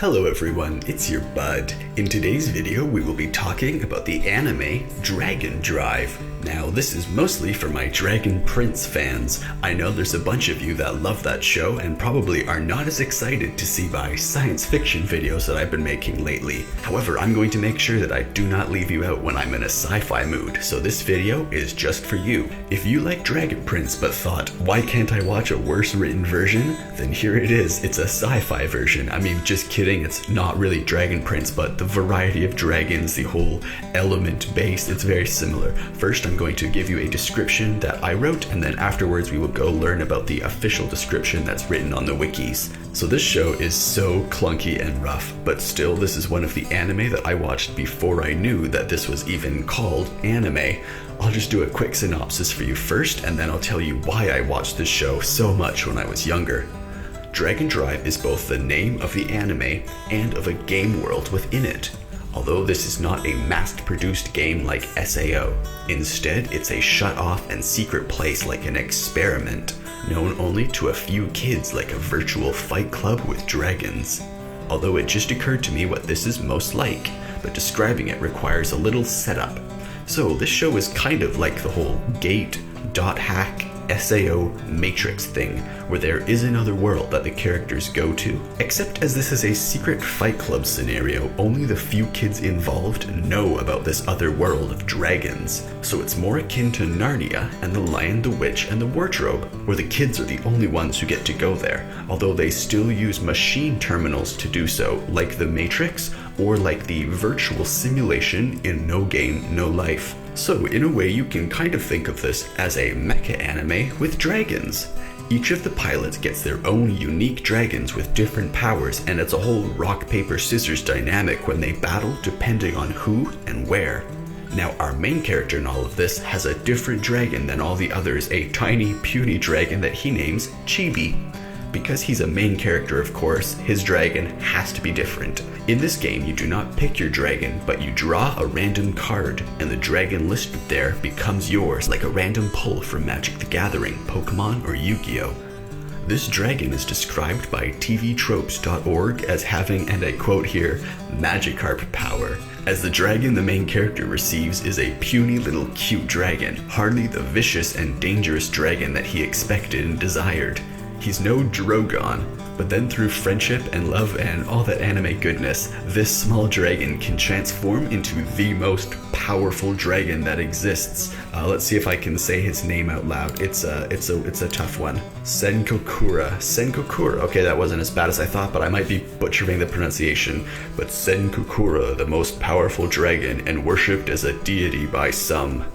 Hello everyone, it's your bud. In today's video, we will be talking about the anime Dragon Drive. Now, this is mostly for my Dragon Prince fans. I know there's a bunch of you that love that show and probably are not as excited to see my science fiction videos that I've been making lately. However, I'm going to make sure that I do not leave you out when I'm in a sci-fi mood, so this video is just for you. If you like Dragon Prince but thought, why can't I watch a worse written version? Then here it is, it's a sci-fi version. I mean, just kidding, it's not really Dragon Prince, but the variety of dragons, the whole element base, it's very similar. First, I'm going to give you a description that I wrote, and then afterwards we will go learn about the official description that's written on the wikis. So this show is so clunky and rough, but still this is one of the anime that I watched before I knew that this was even called anime. I'll just do a quick synopsis for you first, and then I'll tell you why I watched this show so much when I was younger. Dragon Drive is both the name of the anime and of a game world within it. Although this is not a mass-produced game like SAO, instead it's a shut-off and secret place like an experiment, known only to a few kids like a virtual fight club with dragons. Although it just occurred to me what this is most like, but describing it requires a little setup. So this show is kind of like the whole Gate, Dot Hack, SAO Matrix thing, where there is another world that the characters go to. Except as this is a secret fight club scenario, only the few kids involved know about this other world of dragons. So it's more akin to Narnia and The Lion, the Witch, and the Wardrobe, where the kids are the only ones who get to go there, although they still use machine terminals to do so, like the Matrix, or like the virtual simulation in No Game, No Life. So in a way you can kind of think of this as a mecha anime with dragons. Each of the pilots gets their own unique dragons with different powers, and it's a whole rock, paper, scissors dynamic when they battle depending on who and where. Now our main character in all of this has a different dragon than all the others, a tiny, puny dragon that he names Chibi. Because he's a main character, of course, his dragon has to be different. In this game, you do not pick your dragon, but you draw a random card, and the dragon listed there becomes yours, like a random pull from Magic the Gathering, Pokemon, or Yu-Gi-Oh! This dragon is described by tvtropes.org as having, and I quote here, Magikarp power, as the dragon the main character receives is a puny little cute dragon, hardly the vicious and dangerous dragon that he expected and desired. He's no Drogon, but then through friendship and love and all that anime goodness, this small dragon can transform into the most powerful dragon that exists. Let's see if I can say his name out loud. It's a tough one. Senkokura. Okay, that wasn't as bad as I thought, but I might be butchering the pronunciation. But Senkokura, the most powerful dragon and worshipped as a deity by some.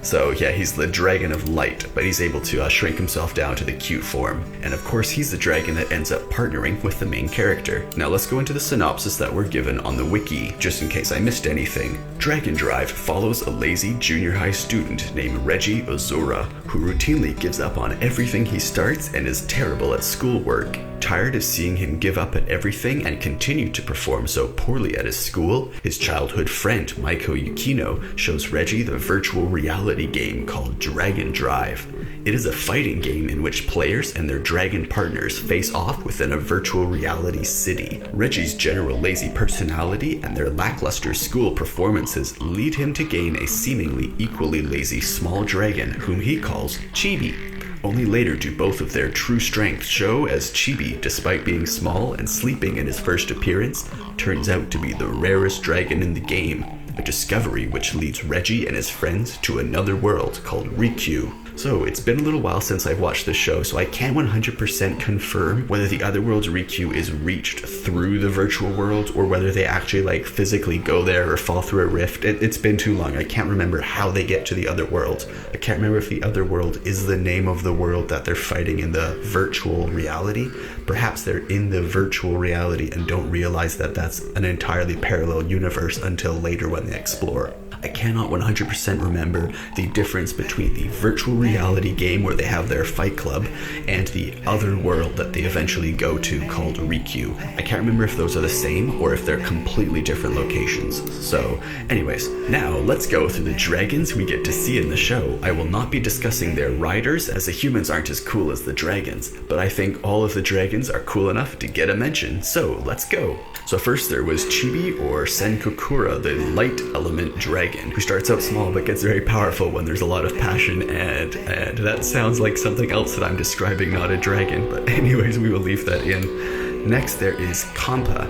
So yeah, he's the dragon of light, but he's able to shrink himself down to the cute form. And of course, he's the dragon that ends up partnering with the main character. Now let's go into the synopsis that we're given on the wiki, just in case I missed anything. Dragon Drive follows a lazy junior high student named Reggie Ozora, who routinely gives up on everything he starts and is terrible at schoolwork. Tired of seeing him give up at everything and continue to perform so poorly at his school, his childhood friend Maiko Yukino shows Reggie the virtual reality game called Dragon Drive. It is a fighting game in which players and their dragon partners face off within a virtual reality city. Reggie's general lazy personality and their lackluster school performances lead him to gain a seemingly equally lazy small dragon whom he calls Chibi. Only later do both of their true strength show, as Chibi, despite being small and sleeping in his first appearance, turns out to be the rarest dragon in the game, a discovery which leads Reggie and his friends to another world called Rikyū. So it's been a little while since I've watched this show, so I can't 100% confirm whether the other world's Rikyū is reached through the virtual world or whether they actually physically go there or fall through a rift. It's been too long. I can't remember how they get to the other world. I can't remember if the other world is the name of the world that they're fighting in the virtual reality. Perhaps they're in the virtual reality and don't realize that that's an entirely parallel universe until later when they explore. I cannot 100% remember the difference between the virtual reality game where they have their fight club and the other world that they eventually go to called Rikyu. I can't remember if those are the same or if they're completely different locations. So anyways, now let's go through the dragons we get to see in the show. I will not be discussing their riders, as the humans aren't as cool as the dragons, but I think all of the dragons are cool enough to get a mention, so let's go. So first there was Chibi, or Senkokura, the light element dragon, who starts out small but gets very powerful when there's a lot of passion, and that sounds like something else that I'm describing, not a dragon, but anyways, we will leave that in. Next there is Kampa.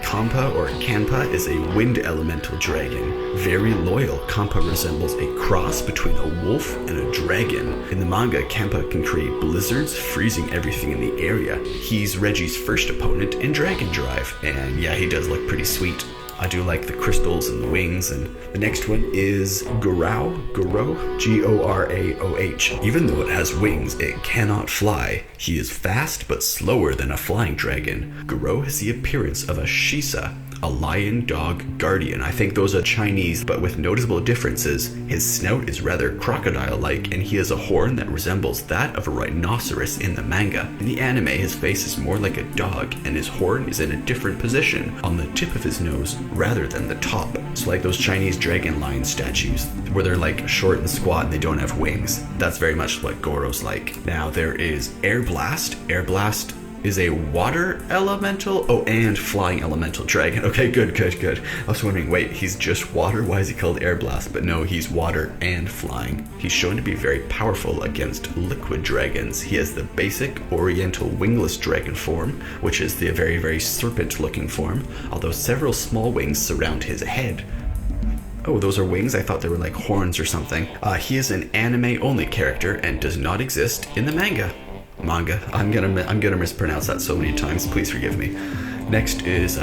Kampa, or Kanpa, is a wind elemental dragon. Very loyal, Kampa resembles a cross between a wolf and a dragon. In the manga, Kampa can create blizzards, freezing everything in the area. He's Reggie's first opponent in Dragon Drive, and yeah, he does look pretty sweet. I do like the crystals and the wings. And the next one is Goroh, G-O-R-A-O-H. Even though it has wings, it cannot fly. He is fast but slower than a flying dragon. Goroh has the appearance of a Shisa, a lion dog guardian. I think those are Chinese, but with noticeable differences. His snout is rather crocodile-like, and he has a horn that resembles that of a rhinoceros in the manga. In the anime, his face is more like a dog, and his horn is in a different position, on the tip of his nose rather than the top. So like those Chinese dragon lion statues, where they're like short and squat and they don't have wings. That's very much what Goro's like. Now there is Air Blast. Air Blast is a water elemental, and flying elemental dragon. Okay, good. I was wondering, wait, he's just water? Why is he called Air Blast? But no, he's water and flying. He's shown to be very powerful against liquid dragons. He has the basic oriental wingless dragon form, which is the very, very serpent-looking form, although several small wings surround his head. Oh, those are wings? I thought they were like horns or something. He is an anime-only character and does not exist in the manga. I'm gonna mispronounce that so many times, please forgive me. Next is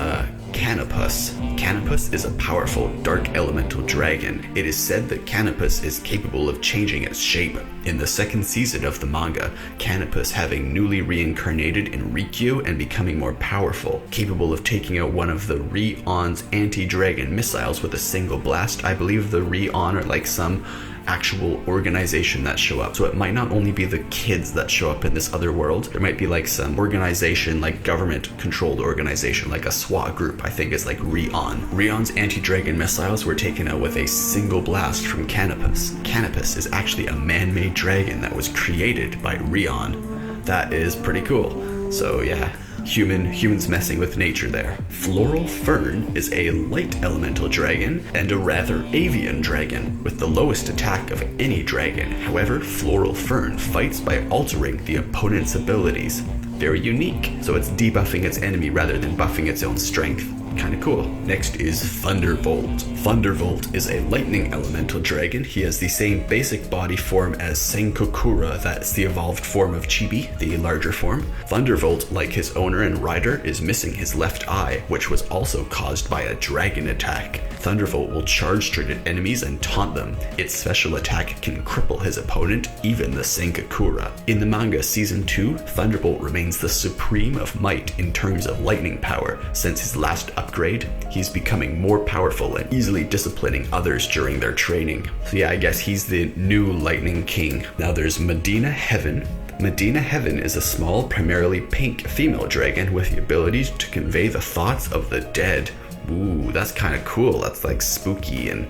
Canopus. Canopus is a powerful dark elemental dragon. It is said that Canopus is capable of changing its shape. In the second season of the manga, Canopus having newly reincarnated in Rikyu and becoming more powerful, capable of taking out one of the Ri-On's anti-dragon missiles with a single blast. I believe the Ri-On are like some actual organization that show up. So it might not only be the kids that show up in this other world. There might be like some organization, like government controlled organization, like a SWAT group, I think is like Ri-On. Ri-On's anti-dragon missiles were taken out with a single blast from Canopus. Canopus is actually a man-made dragon that was created by Ri-On. That is pretty cool. So yeah, humans messing with nature there. Floral Fern is a light elemental dragon and a rather avian dragon with the lowest attack of any dragon. However, Floral Fern fights by altering the opponent's abilities. Very unique, so it's debuffing its enemy rather than buffing its own strength. Kinda cool. Next is Thunderbolt. Thunderbolt is a lightning elemental dragon. He has the same basic body form as Senkokura, that's the evolved form of Chibi, the larger form. Thunderbolt, like his owner and rider, is missing his left eye, which was also caused by a dragon attack. Thunderbolt will charge straight at enemies and taunt them. Its special attack can cripple his opponent, even the Senkokura. In the manga Season 2, Thunderbolt remains the supreme of might in terms of lightning power. Since his last upgrade, he's becoming more powerful and easily disciplining others during their training. So yeah, I guess he's the new Lightning King. Now there's Medina Heaven. Medina Heaven is a small, primarily pink female dragon with the ability to convey the thoughts of the dead. Ooh, that's kind of cool. That's like spooky and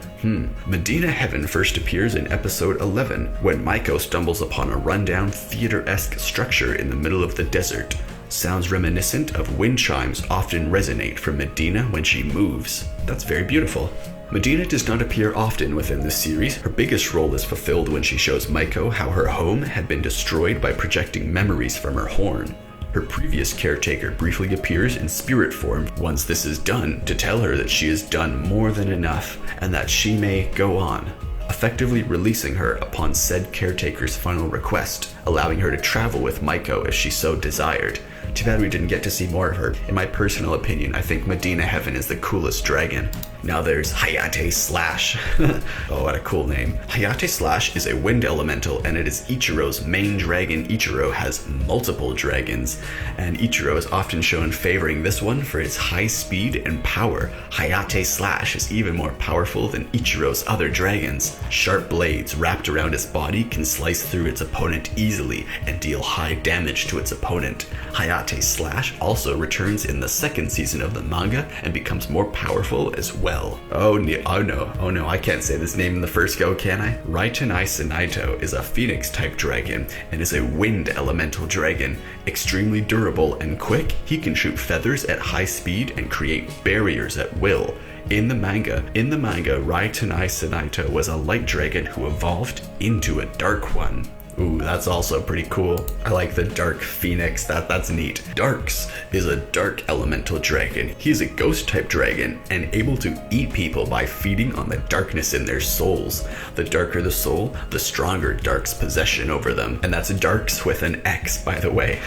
Medina Heaven first appears in episode 11 when Maiko stumbles upon a rundown theater-esque structure in the middle of the desert. Sounds reminiscent of wind chimes often resonate from Medina when she moves. That's very beautiful. Medina does not appear often within this series. Her biggest role is fulfilled when she shows Maiko how her home had been destroyed by projecting memories from her horn. Her previous caretaker briefly appears in spirit form once this is done to tell her that she has done more than enough and that she may go on, effectively releasing her upon said caretaker's final request, allowing her to travel with Maiko if she so desired. Too bad we didn't get to see more of her. In my personal opinion, I think Medina Heaven is the coolest dragon. Now there's Hayate Slash. Oh, what a cool name. Hayate Slash is a wind elemental, and it is Ichiro's main dragon. Ichiro has multiple dragons, and Ichiro is often shown favoring this one for its high speed and power. Hayate Slash is even more powerful than Ichiro's other dragons. Sharp blades wrapped around its body can slice through its opponent easily and deal high damage to its opponent. Hayate Slash also returns in the second season of the manga and becomes more powerful as well. Oh no, I can't say this name in the first go, can I? Raitanai Sinaito is a phoenix type dragon and is a wind elemental dragon. Extremely durable and quick, he can shoot feathers at high speed and create barriers at will. In the manga, Raitanai Sinaito was a light dragon who evolved into a dark one. Ooh, that's also pretty cool. I like the dark phoenix, that's neat. Darks is a dark elemental dragon. He is a ghost type dragon and able to eat people by feeding on the darkness in their souls. The darker the soul, the stronger Dark's possession over them. And that's Darks with an X, by the way.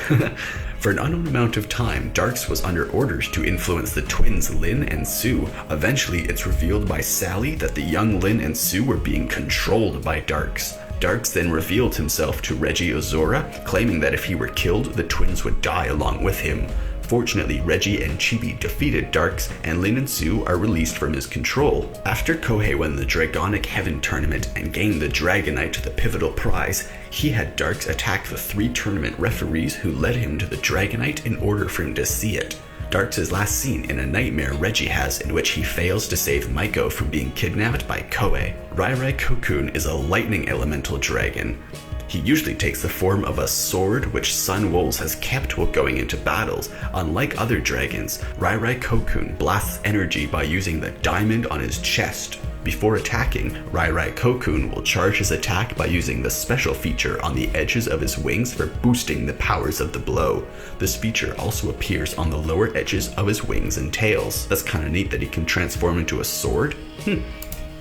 For an unknown amount of time, Darks was under orders to influence the twins Lin and Sue. Eventually, it's revealed by Sally that the young Lin and Sue were being controlled by Darks. Darks then revealed himself to Reggie Ozora, claiming that if he were killed, the twins would die along with him. Fortunately, Reggie and Chibi defeated Darks, and Lin and Sue are released from his control. After Kohei won the Dragonic Heaven tournament and gained the Dragonite, the pivotal prize, he had Darks attack the 3 tournament referees who led him to the Dragonite in order for him to see it. Darks is last seen in a nightmare Reggie has in which he fails to save Maiko from being kidnapped by Koei. Rai Kokun is a lightning elemental dragon. He usually takes the form of a sword which Sun Wolves has kept while going into battles. Unlike other dragons, Rai Kokun blasts energy by using the diamond on his chest. Before attacking, Rai Kokun will charge his attack by using the special feature on the edges of his wings for boosting the powers of the blow. This feature also appears on the lower edges of his wings and tails. That's kind of neat that he can transform into a sword.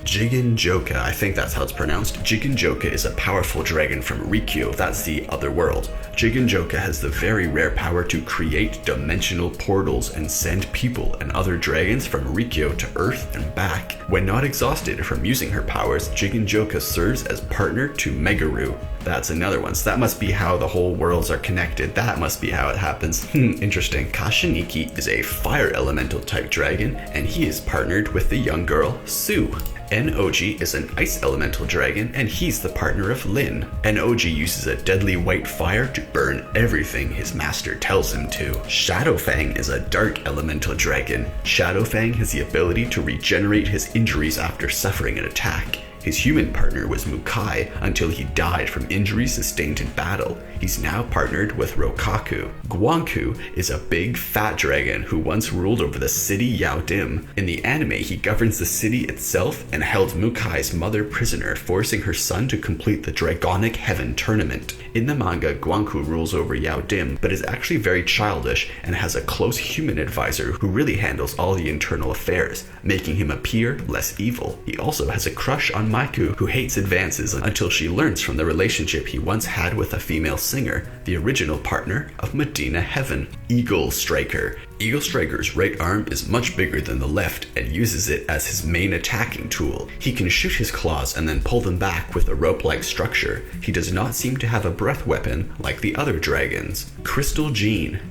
Jigen Joka, I think that's how it's pronounced. Jigen Joka is a powerful dragon from Rikyu, that's the other world. Jigen Joka has the very rare power to create dimensional portals and send people and other dragons from Rikyu to Earth and back. When not exhausted from using her powers, Jigen Joka serves as partner to Megaru. That's another one, so that must be how the whole worlds are connected. That must be how it happens. Interesting. Kashiniki is a fire elemental type dragon, and he is partnered with the young girl, Sue. Noji is an ice elemental dragon, and he's the partner of Lin. Noji uses a deadly white fire to burn everything his master tells him to. Shadowfang is a dark elemental dragon. Shadowfang has the ability to regenerate his injuries after suffering an attack. His human partner was Mukai until he died from injuries sustained in battle. He's now partnered with Rokaku. Guanku is a big, fat dragon who once ruled over the city Yaodim. In the anime, he governs the city itself and held Mukai's mother prisoner, forcing her son to complete the Dragonic Heaven tournament. In the manga, Guanku rules over Yaodim, but is actually very childish and has a close human advisor who really handles all the internal affairs, making him appear less evil. He also has a crush on Maiku, who hates advances until she learns from the relationship he once had with a female singer, the original partner of Medina Heaven. Eagle Striker. Eagle Striker's right arm is much bigger than the left and uses it as his main attacking tool. He can shoot his claws and then pull them back with a rope-like structure. He does not seem to have a breath weapon like the other dragons. Crystal Gene.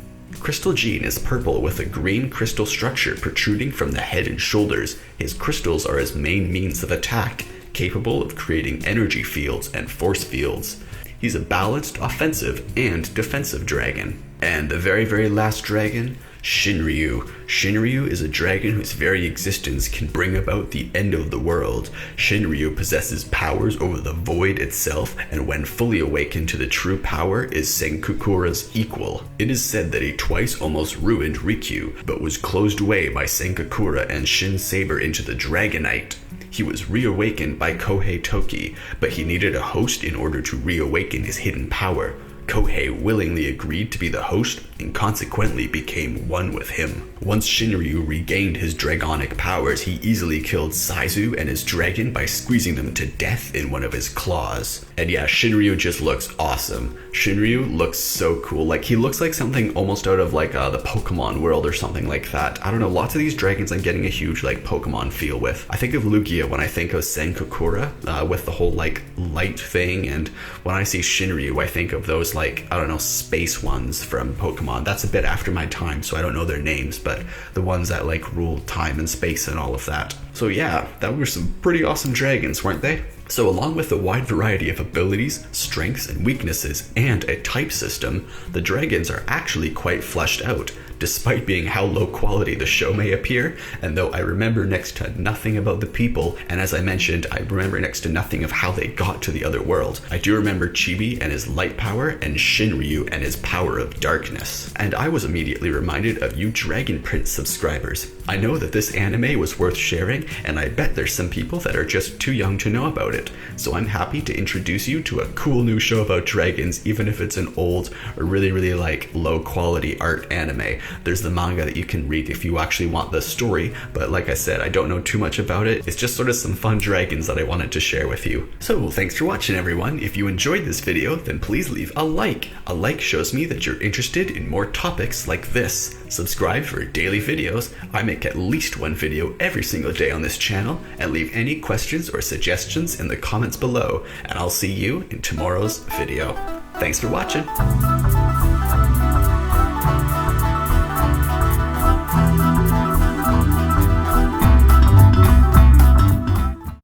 Crystal Gene is purple with a green crystal structure protruding from the head and shoulders. His crystals are his main means of attack, capable of creating energy fields and force fields. He's a balanced offensive and defensive dragon. And the very last dragon, Shin Ryu. Shin Ryu is a dragon whose very existence can bring about the end of the world. Shin Ryu possesses powers over the void itself, and when fully awakened to the true power, is Senkukura's equal. It is said that he twice almost ruined Rikyu, but was closed away by Senkukura and Shin Saber into the Dragonite. He was reawakened by Kohei Toki, but he needed a host in order to reawaken his hidden power. Kohei willingly agreed to be the host and consequently became one with him. Once Shin Ryu regained his dragonic powers, he easily killed Saizu and his dragon by squeezing them to death in one of his claws. And yeah, Shin Ryu just looks awesome. Shin Ryu looks so cool. Like, he looks like something almost out of like the Pokemon world or something like that. I don't know, lots of these dragons I'm getting a huge like Pokemon feel with. I think of Lugia when I think of Senkokura with the whole like light thing, and when I see Shin Ryu I think of those like, I don't know, space ones from Pokemon. That's a bit after my time, so I don't know their names, but the ones that like rule time and space and all of that. So yeah, that were some pretty awesome dragons, weren't they? So along with a wide variety of abilities, strengths and weaknesses, and a type system, the dragons are actually quite fleshed out, despite being how low quality the show may appear. And though I remember next to nothing about the people, and as I mentioned, I remember next to nothing of how they got to the other world, I do remember Chibi and his light power, and Shin Ryu and his power of darkness. And I was immediately reminded of you Dragon Prince subscribers. I know that this anime was worth sharing, and I bet there's some people that are just too young to know about it. So I'm happy to introduce you to a cool new show about dragons, even if it's an old or really like low quality art anime. There's the manga that you can read if you actually want the story, but like I said, I don't know too much about it. It's just sort of some fun dragons that I wanted to share with you. So thanks for watching, everyone. If you enjoyed this video, then please leave a like. A like shows me that you're interested in more topics like this. Subscribe for daily videos. I make at least one video every single day on this channel, and leave any questions or suggestions in the comments below, and I'll see you in tomorrow's video. Thanks for watching.